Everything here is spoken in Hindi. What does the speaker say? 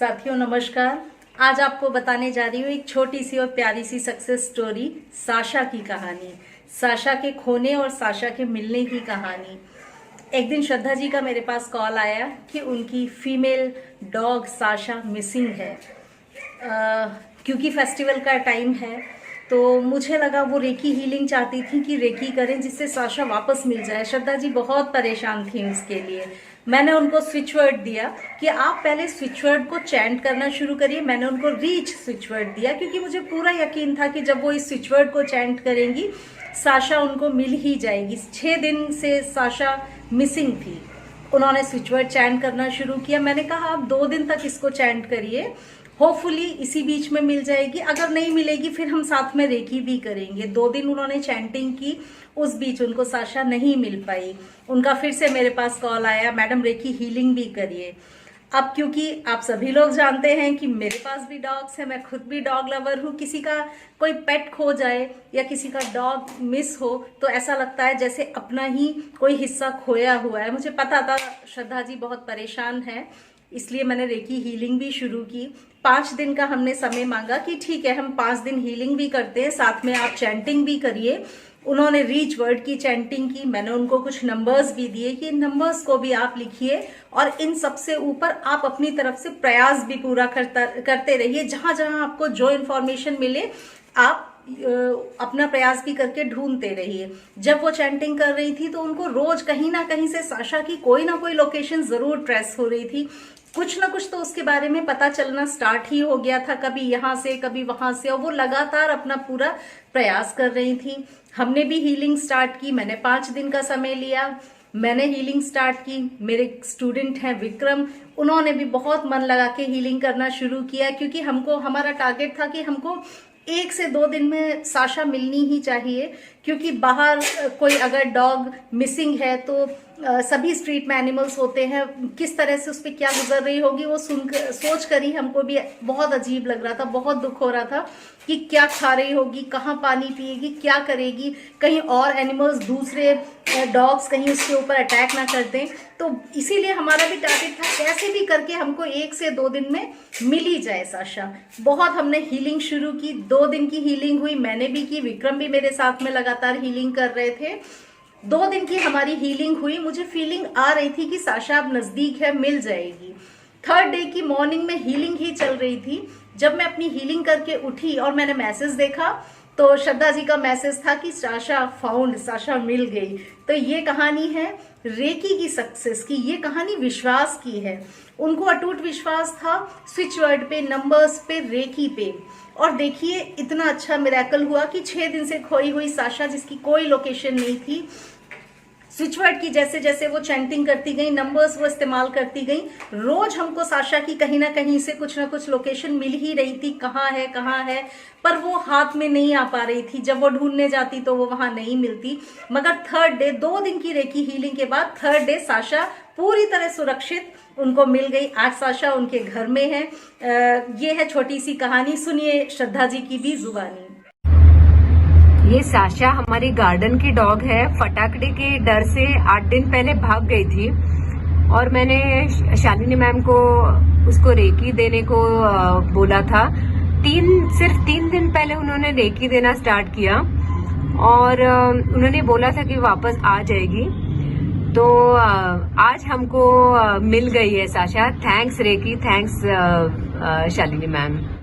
साथियों नमस्कार। आज आपको बताने जा रही हूँ एक छोटी सी और प्यारी सी सक्सेस स्टोरी, साशा की कहानी। साशा के खोने और साशा के मिलने की कहानी। एक दिन श्रद्धा जी का मेरे पास कॉल आया कि उनकी फीमेल डॉग साशा मिसिंग है। क्योंकि फेस्टिवल का टाइम है तो मुझे लगा वो रेकी हीलिंग चाहती थी कि रेकी करें जिससे साशा वापस मिल जाए। श्रद्धा जी बहुत परेशान थी उसके लिए। मैंने उनको स्विच वर्ड दिया कि आप पहले स्विच वर्ड को चैंट करना शुरू करिए। मैंने उनको रीच स्विच वर्ड दिया क्योंकि मुझे पूरा यकीन था कि जब वो इस स्विच वर्ड को चैंट करेंगी साशा उनको मिल ही जाएगी। 6 दिन से साशा मिसिंग थी। उन्होंने स्विच वर्ड चैंट करना शुरू किया। मैंने कहा आप 2 दिन तक इसको चैंट करिए, होपफुली इसी बीच में मिल जाएगी। अगर नहीं मिलेगी फिर हम साथ में रेकी भी करेंगे। 2 दिन उन्होंने चैंटिंग की, उस बीच उनको साशा नहीं मिल पाई। उनका फिर से मेरे पास कॉल आया, मैडम रेकी हीलिंग भी करिए। अब क्योंकि आप सभी लोग जानते हैं कि मेरे पास भी डॉग्स हैं, मैं खुद भी डॉग लवर हूँ। किसी का कोई पेट खो जाए या किसी का डॉग मिस हो तो ऐसा लगता है जैसे अपना ही कोई हिस्सा खोया हुआ है। मुझे पता था श्रद्धा जी बहुत परेशान है, इसलिए मैंने रेकी हीलिंग भी शुरू की। 5 दिन का हमने समय मांगा कि ठीक है हम 5 दिन हीलिंग भी करते हैं, साथ में आप चैंटिंग भी करिए। उन्होंने रीच वर्ड की चैंटिंग की। मैंने उनको कुछ नंबर्स भी दिए कि इन नंबर्स को भी आप लिखिए और इन सबसे ऊपर आप अपनी तरफ से प्रयास भी पूरा करते रहिए। जहां जहां आपको जो इन्फॉर्मेशन मिले आप अपना प्रयास भी करके ढूंढते रहिए। जब वो चैंटिंग कर रही थी तो उनको रोज कहीं ना कहीं से साशा की कोई ना कोई लोकेशन जरूर ट्रेस हो रही थी। कुछ ना कुछ तो उसके बारे में पता चलना स्टार्ट ही हो गया था, कभी यहाँ से कभी वहां से, और वो लगातार अपना पूरा प्रयास कर रही थी। हमने भी हीलिंग स्टार्ट की। मैंने 5 दिन का समय लिया, मैंने हीलिंग स्टार्ट की। मेरे स्टूडेंट हैं विक्रम, उन्होंने भी बहुत मन लगा के हीलिंग करना शुरू किया क्योंकि हमको हमारा टारगेट था कि हमको 1 से 2 दिन में साशा मिलनी ही चाहिए। क्योंकि बाहर कोई अगर डॉग मिसिंग है तो सभी स्ट्रीट में एनिमल्स होते हैं, किस तरह से उस पर क्या गुजर रही होगी वो सोच कर ही हमको भी बहुत अजीब लग रहा था, बहुत दुख हो रहा था कि क्या खा रही होगी, कहाँ पानी पिएगी, क्या करेगी, कहीं और एनिमल्स दूसरे डॉग्स कहीं उसके ऊपर अटैक ना कर दें। तो इसीलिए हमारा भी टारगेट था कैसे भी करके हमको 1 से 2 दिन में मिल ही जाए साशा। बहुत हमने हीलिंग शुरू की। 2 दिन की हीलिंग हुई, मैंने भी की, विक्रम भी मेरे साथ में लगातार हीलिंग कर रहे थे। 2 दिन की हमारी हीलिंग हुई। मुझे फीलिंग आ रही थी कि साशा अब नजदीक है, मिल जाएगी। 3rd डे की मॉर्निंग में हीलिंग ही चल रही थी। जब मैं अपनी हीलिंग करके उठी और मैंने मैसेज देखा तो श्रद्धा जी का मैसेज था कि साशा फाउंड, साशा मिल गई। तो ये कहानी है रेकी की सक्सेस की, ये कहानी विश्वास की है। उनको अटूट विश्वास था स्विच वर्ड पे, नंबर्स पे, रेकी पे। और देखिए इतना अच्छा मिरेकल हुआ कि 6 दिन से खोई हुई साशा, जिसकी कोई लोकेशन नहीं थी, स्विच वर्ड की जैसे जैसे वो चैंटिंग करती गई, नंबर्स वो इस्तेमाल करती गई, रोज हमको साशा की कहीं ना कहीं से कुछ ना कुछ लोकेशन मिल ही रही थी। कहाँ है, पर वो हाथ में नहीं आ पा रही थी। जब वो ढूंढने जाती तो वो वहां नहीं मिलती। मगर 3rd डे, 2 दिन की रेकी हीलिंग के बाद 3rd डे साशा पूरी तरह सुरक्षित उनको मिल गई। आज साशा उनके घर में है। ये है छोटी सी कहानी, सुनिए श्रद्धा जी की भी जुबानी। ये साशा हमारी गार्डन की डॉग है। फटाकड़े के डर से 8 दिन पहले भाग गई थी और मैंने शालिनी मैम को उसको रेकी देने को बोला था। सिर्फ 3 दिन पहले उन्होंने रेकी देना स्टार्ट किया और उन्होंने बोला था कि वापस आ जाएगी। तो आज हमको मिल गई है साशा। थैंक्स रेकी, थैंक्स शालिनी मैम।